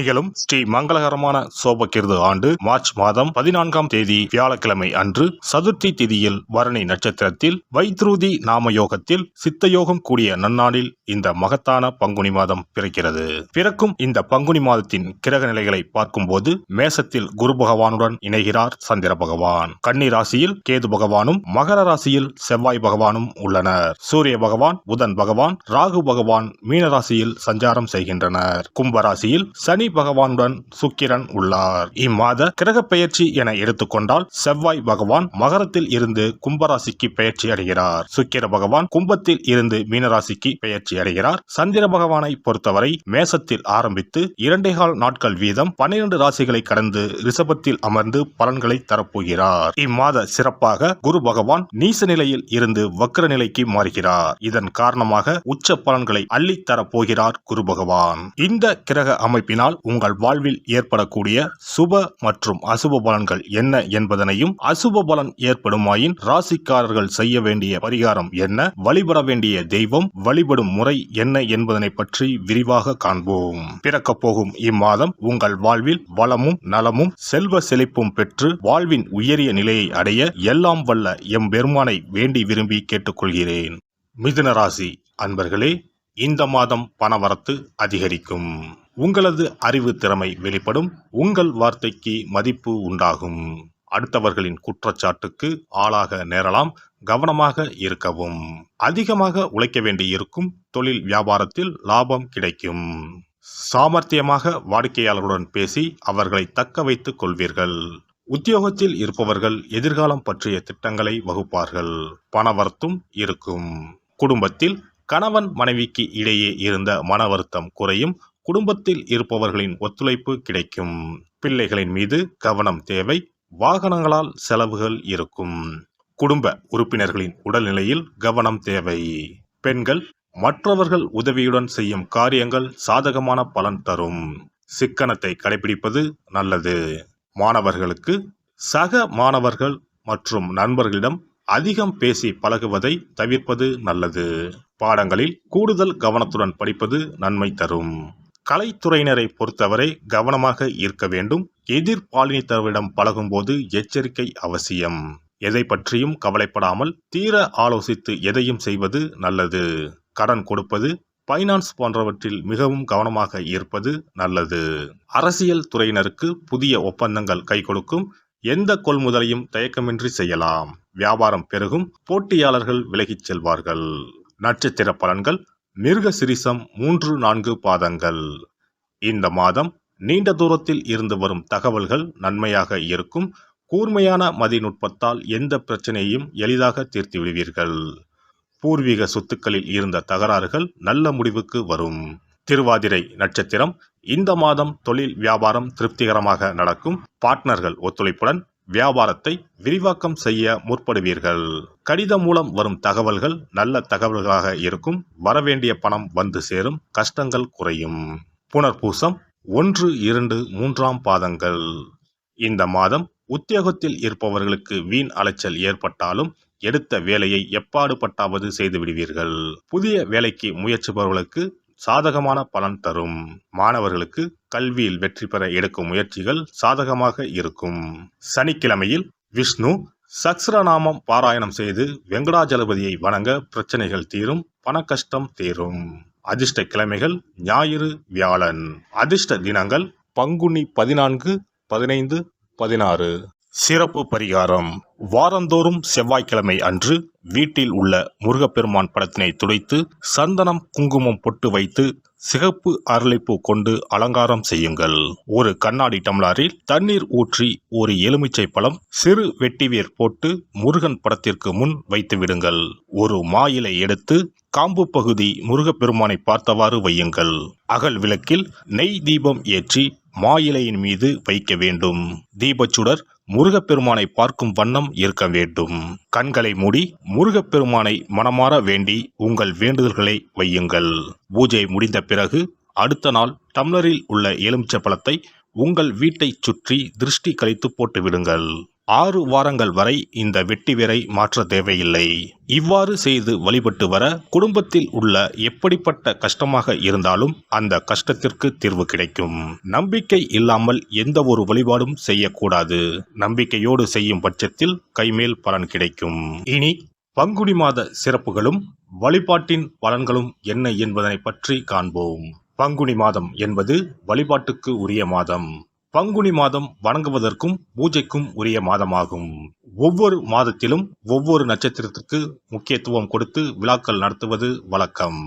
நிகழும் ஸ்ரீ மங்களகரமான சோபகிருது ஆண்டு மார்ச் மாதம் 14ஆம் தேதி வியாழக்கிழமை அன்று சதுர்த்தி திதியில் பரணி நட்சத்திரத்தில் வைத்ருதி நாமயோகத்தில் சித்தயோகம் கூடிய நன்னாளில் இந்த மகத்தான பங்குனி மாதம் பிறக்கிறது. பிறக்கும் இந்த பங்குனி மாதத்தின் கிரக நிலைகளை பார்க்கும்போது மேசத்தில் குரு பகவானுடன் இணைகிறார் சந்திர பகவான். கன்னி ராசியில் கேது பகவானும் மகர ராசியில் செவ்வாய் பகவானும் உள்ளனர். சூரிய பகவான், புதன் பகவான், ராகு பகவான் மீன ராசியில் சஞ்சாரம் செய்கின்றனர். கும்பராசியில் சனி பகவானுடன் சுக்கிரன் உள்ளார். இம்மாத கிரக பெயர்ச்சி என எடுத்துக்கொண்டால் செவ்வாய் பகவான் மகரத்தில் இருந்து கும்பராசிக்கு பெயர்ச்சி அடைகிறார். சுக்கிர பகவான் கும்பத்தில் இருந்து மீனராசிக்கு பெயர்ச்சி அடைகிறார். சந்திர பகவானை பொறுத்தவரை மேசத்தில் ஆரம்பித்து 2.25 நாட்கள் வீதம் 12 ராசிகளை கடந்து ரிஷபத்தில் அமர்ந்து பலன்களை தரப்போகிறார். இம்மாத சிறப்பாக குரு பகவான் நீச நிலையில் இருந்து வக்ர நிலைக்கு மாறுகிறார். இதன் காரணமாக உச்ச பலன்களை அள்ளித் தரப்போகிறார் குரு பகவான். இந்த கிரக அமைப்பினால் உங்கள் வாழ்வில் ஏற்படக்கூடிய சுப மற்றும் அசுப பலன்கள் என்ன என்பதனையும், அசுப பலன் ஏற்படுமாயின் ராசிக்காரர்கள் செய்ய வேண்டிய பரிகாரம் என்ன, வழிபட வேண்டிய தெய்வம், வழிபடும் முறை என்ன என்பதனை பற்றி விரிவாக காண்போம். பிறக்க போகும் இம்மாதம் உங்கள் வாழ்வில் வளமும் நலமும் செல்வ செழிப்பும் பெற்று வாழ்வின் உயரிய நிலையை அடைய எல்லாம் வல்ல எம்பெருமானை வேண்டி விரும்பி கேட்டுக்கொள்கிறேன். மிதுன ராசி அன்பர்களே, இந்த மாதம் பணவரத்து அதிகரிக்கும். உங்களது அறிவு திறமை வெளிப்படும். உங்கள் வார்த்தைக்கு மதிப்பு உண்டாகும். அடுத்தவர்களின் குற்றச்சாட்டுக்கு ஆளாக நேரலாம். கவனமாக இருக்கவும். அதிகமாக உழைக்க வேண்டியிருக்கும். தொழில் வியாபாரத்தில் லாபம் கிடைக்கும். சாமர்த்தியமாக வாடிக்கையாளருடன் பேசி அவர்களை தக்க வைத்துக் கொள்வீர்கள். உத்தியோகத்தில் இருப்பவர்கள் எதிர்காலம் பற்றிய திட்டங்களை வகுப்பார்கள். பணவரத்தும் இருக்கும். குடும்பத்தில் கணவன் மனைவிக்கு இடையே இருந்த மன வருத்தம் குறையும். குடும்பத்தில் இருப்பவர்களின் ஒத்துழைப்பு கிடைக்கும். பிள்ளைகளின் மீது கவனம் தேவை. வாகனங்களால் செலவுகள் இருக்கும். குடும்ப உறுப்பினர்களின் உடல்நிலையில் கவனம் தேவை. பெண்கள் மற்றவர்கள் உதவியுடன் செய்யும் காரியங்கள் சாதகமான பலன் தரும். சிக்கனத்தை கடைபிடிப்பது நல்லது. மாணவர்களுக்கு சக மாணவர்கள் மற்றும் நண்பர்களிடம் அதிகம் பேசி பழகுவதை தவிர்ப்பது நல்லது. பாடங்களில் கூடுதல் கவனத்துடன் படிப்பது நன்மை தரும். கலைத்துறையினரை பொறுத்தவரை கவனமாக இருக்க வேண்டும். எதிர்பாலினத்தவரிடம் பழகும்போது எச்சரிக்கை அவசியம். எதை பற்றியும் கவலைப்படாமல் தீர ஆலோசித்து எதையும் செய்வது நல்லது. கடன் கொடுப்பது, பைனான்ஸ் போன்றவற்றில் மிகவும் கவனமாக இருப்பது நல்லது. அரசியல் துறையினருக்கு புதிய ஒப்பந்தங்கள் கை கொடுக்கும். எந்த கொள்முதலையும் தயக்கமின்றி செய்யலாம். வியாபாரம் பெருகும். போட்டியாளர்கள் விலகிச் செல்வார்கள். நட்சத்திர பலன்கள் மிருக சிரிசம் 3-4 பாதங்கள். இந்த மாதம் நீண்ட தூரத்தில் இருந்து வரும் தகவல்கள் நன்மையாக இருக்கும். கூர்மையான மதிநுட்பத்தால் எந்த பிரச்சனையையும் எளிதாக தீர்த்து விடுவீர்கள். பூர்வீக சொத்துக்களில் இருந்த தகராறுகள் நல்ல முடிவுக்கு வரும். திருவாதிரை நட்சத்திரம். இந்த மாதம் தொழில் வியாபாரம் திருப்திகரமாக நடக்கும். பார்ட்னர்கள் ஒத்துழைப்புடன் வியாபாரத்தை விரிவாக்கம் செய்ய முற்படுவீர்கள். கடிதம் மூலம் வரும் தகவல்கள் நல்ல தகவல்களாக இருக்கும். வரவேண்டிய பணம் வந்து சேரும். கஷ்டங்கள் குறையும். புனர்பூசம் 1, 2, 3 பாதங்கள். இந்த மாதம் உத்தியோகத்தில் இருப்பவர்களுக்கு வீண் அலைச்சல் ஏற்பட்டாலும் எடுத்த வேலையை எப்பாடுபட்டாவது செய்து விடுவீர்கள். புதிய வேலைக்கு முயற்சிப்பவர்களுக்கு சாதகமான பலன் தரும். மாணவர்களுக்கு கல்வியில் வெற்றி பெற எடுக்கும் முயற்சிகள் சாதகமாக இருக்கும். சனிக்கிழமையில் விஷ்ணு சஹஸ்ரநாமம் பாராயணம் செய்து வெங்கடாஜலபதியை வணங்க பிரச்சனைகள் தீரும். பண கஷ்டம் தீரும். அதிர்ஷ்ட கிழமைகள் ஞாயிறு, வியாழன். அதிர்ஷ்ட தினங்கள் பங்குனி 14, 15, 16. சிறப்பு பரிகாரம். வாரந்தோறும் செவ்வாய்க்கிழமை அன்று வீட்டில் உள்ள முருகப்பெருமான் படத்தினை துடைத்து சந்தனம் குங்குமம் பொட்டு வைத்து சிகப்பு அரளிப்பூ கொண்டு அலங்காரம் செய்யுங்கள். ஒரு கண்ணாடி டம்ளரில் தண்ணீர் ஊற்றி ஒரு எலுமிச்சை பழம் சிறு வெட்டிவேர் போட்டு முருகன் படத்திற்கு முன் வைத்து விடுங்கள். ஒரு மா இலை எடுத்து காம்பு பகுதி முருகப்பெருமானை பார்த்தவாறு வையுங்கள். அகல் விளக்கில் நெய் தீபம் ஏற்றி மா இலையின் மீது வைக்க வேண்டும். தீபச்சுடர் முருகப்பெருமானை பார்க்கும் வண்ணம் இருக்க வேண்டும். கண்களை மூடி முருகப்பெருமானை மனமாற வேண்டி உங்கள் வேண்டுதல்களை வையுங்கள். பூஜை முடிந்த பிறகு அடுத்த நாள் டம்ளரில் உள்ள எலுமிச்சை பழத்தை உங்கள் வீட்டை சுற்றி திருஷ்டி கழித்து போட்டு விடுங்கள். 6 வாரங்கள் வரை இந்த வெட்டி வேரை மாற்ற தேவையில்லை. இவ்வாறு செய்து வழிபட்டு வர குடும்பத்தில் உள்ள எப்படிப்பட்ட கஷ்டமாக இருந்தாலும் அந்த கஷ்டத்திற்கு தீர்வு கிடைக்கும். நம்பிக்கை இல்லாமல் எந்த ஒரு வழிபாடும் செய்யக்கூடாது. நம்பிக்கையோடு செய்யும் பட்சத்தில் கைமேல் பலன் கிடைக்கும். இனி பங்குனி மாத சிறப்புகளும் வழிபாட்டின் பலன்களும் என்ன என்பதனை பற்றி காண்போம். பங்குனி மாதம் என்பது வழிபாட்டுக்கு உரிய மாதம். பங்குனி மாதம் வணங்குவதற்கும் பூஜைக்கும் உரிய மாதமாகும். ஒவ்வொரு மாதத்திலும் ஒவ்வொரு நட்சத்திரத்திற்கு முக்கியத்துவம் கொடுத்து விழாக்கள் நடத்துவது வழக்கம்.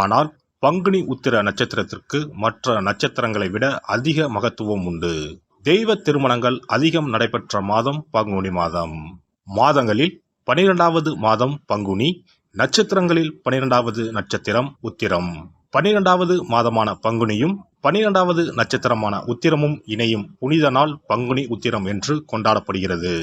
ஆனால் பங்குனி உத்திர நட்சத்திரத்திற்கு மற்ற நட்சத்திரங்களை விட அதிக மகத்துவம் உண்டு. தெய்வ திருமணங்கள் அதிகம் நடைபெற்ற மாதம் பங்குனி மாதம். மாதங்களில் 12வது மாதம் பங்குனி, நட்சத்திரங்களில் 12வது நட்சத்திரம் உத்திரம். 12வது மாதமான பங்குனியும் 12வது நட்சத்திரமான உத்திரமும் இணையும் புனித நாள் பங்குனி உத்திரம் என்று கொண்டாடப்படுகிறது.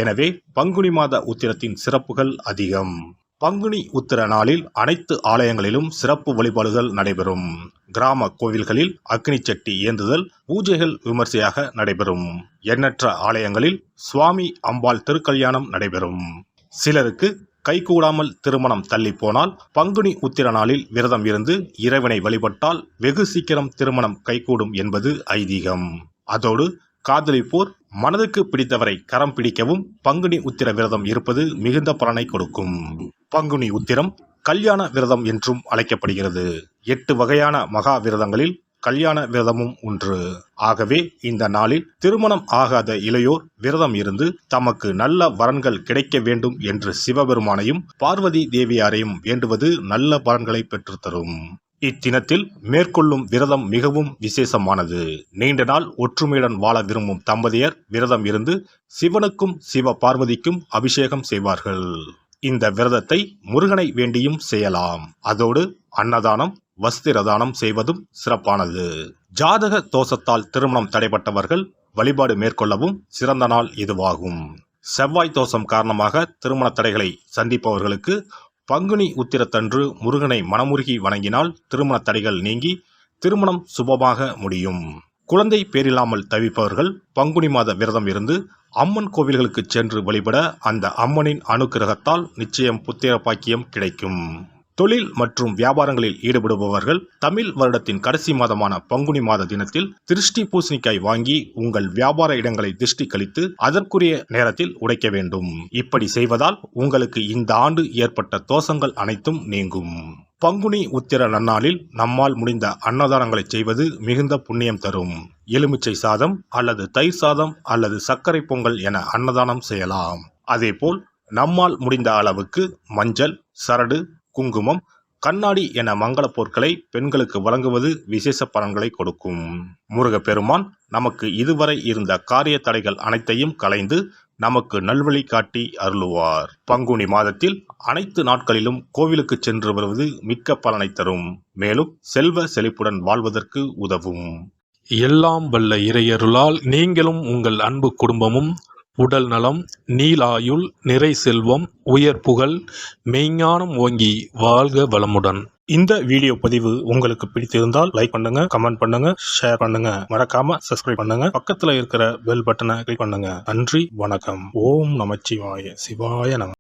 எனவே பங்குனி மாத உத்திரத்தின் சிறப்புகள் அதிகம். பங்குனி உத்திர நாளில் அனைத்து ஆலயங்களிலும் சிறப்பு வழிபாடுகள் நடைபெறும். கிராம கோவில்களில் அக்னி சட்டி ஏந்துதல், பூஜைகள் விமர்சையாக நடைபெறும். எண்ணற்ற ஆலயங்களில் சுவாமி அம்பாள் திருக்கல்யாணம் நடைபெறும். சிலருக்கு கைகூடாமல் திருமணம் தள்ளி போனால் பங்குனி உத்திர நாளில் விரதம் இருந்து இறைவனை வழிபட்டால் வெகு சீக்கிரம் திருமணம் கைகூடும் என்பது ஐதீகம். அதோடு காதலிப்போர் மனதுக்கு பிடித்தவரை கரம் பிடிக்கவும் பங்குனி உத்திர விரதம் இருப்பது மிகுந்த பலனை கொடுக்கும். பங்குனி உத்திரம் கல்யாண விரதம் என்றும் அழைக்கப்படுகிறது. 8 வகையான மகா விரதங்களில் கல்யாண விரதமும் ஒன்று. ஆகவே இந்த நாளில் திருமணம் ஆகாத இளையோர் விரதம் இருந்து தமக்கு நல்ல வரன்கள் கிடைக்க வேண்டும் என்று சிவபெருமானையும் பார்வதி தேவியாரையும் வேண்டுவது நல்ல பலன்களை பெற்றுத்தரும். இத்தினத்தில் மேற்கொள்ளும் விரதம் மிகவும் விசேஷமானது. நீண்ட நாள் ஒற்றுமையுடன் வாழ விரும்பும் தம்பதியர் விரதம் இருந்து சிவனுக்கும் சிவ பார்வதிக்கும் அபிஷேகம் செய்வார்கள். இந்த விரதத்தை முருகனை வேண்டியும் செய்யலாம். அதோடு அன்னதானம், வஸ்திரதானம் செய்வதும் சிறப்பானது. ஜாதக தோஷத்தால் திருமணம் தடைபட்டவர்கள் வழிபாடு மேற்கொள்ளவும் சிறந்த நாள் இதுவாகும். செவ்வாய் தோஷம் காரணமாக திருமண தடைகளை சந்திப்பவர்களுக்கு பங்குனி உத்திரத்தன்று முருகனை மனமுருகி வணங்கினால் திருமண தடைகள் நீங்கி திருமணம் சுபமாக முடியும். குழந்தை பேரில்லாமல் தவிப்பவர்கள் பங்குனி மாத விரதம் இருந்து அம்மன் கோவில்களுக்கு சென்று வழிபட அந்த அம்மனின் அனுக்கிரகத்தால் நிச்சயம் புத்திர பாக்கியம் கிடைக்கும். தொழில் மற்றும் வியாபாரங்களில் ஈடுபடுபவர்கள் தமிழ் வருடத்தின் கடைசி மாதமான பங்குனி மாத தினத்தில் திருஷ்டி பூசணிக்காய் வாங்கி உங்கள் வியாபார இடங்களை திருஷ்டி கழித்து அதற்குரிய நேரத்தில் உடைக்க வேண்டும். இப்படி செய்வதால் உங்களுக்கு இந்த ஆண்டு ஏற்பட்ட தோஷங்கள் அனைத்தும் நீங்கும். பங்குனி உத்திர நன்னாளில் நம்மால் முடிந்த அன்னதானங்களை செய்வது மிகுந்த புண்ணியம் தரும். எலுமிச்சை சாதம் அல்லது தயிர் சாதம் அல்லது சர்க்கரை பொங்கல் என அன்னதானம் செய்யலாம். அதேபோல் நம்மால் முடிந்த அளவுக்கு மஞ்சள், சரடு, குங்குமம், கண்ணாடி என மங்கள பொருட்களை பெண்களுக்கு வழங்குவது விசேஷ பலன்களை கொடுக்கும். முருகப்பெருமான் நமக்கு இதுவரை இருந்த காரிய தடைகள் அனைத்தையும் களைந்து நமக்கு நல்வழி காட்டி அருளுவார். பங்குனி மாதத்தில் அனைத்து நாட்களிலும் கோவிலுக்கு சென்று வருவது மிக்க பலனை தரும். மேலும் செல்வ செழிப்புடன் வாழ்வதற்கு உதவும். எல்லாம் வல்ல இறையருளால் நீங்களும் உங்கள் அன்பு குடும்பமும் உடல் நலம், நீலாயுள், நிறை செல்வம், உயர் புகழ், மெய்ஞானம் ஓங்கி வாழ்க வளமுடன். இந்த வீடியோ பதிவு உங்களுக்கு பிடித்திருந்தால் லைக் பண்ணுங்க, கமெண்ட் பண்ணுங்க, ஷேர் பண்ணுங்க. மறக்காம சப்ஸ்கிரைப் பண்ணுங்க. பக்கத்துல இருக்கிற பெல் பட்டனை கிளிக் பண்ணுங்க. நன்றி, வணக்கம். ஓம் நமச்சிவாய. சிவாய நம.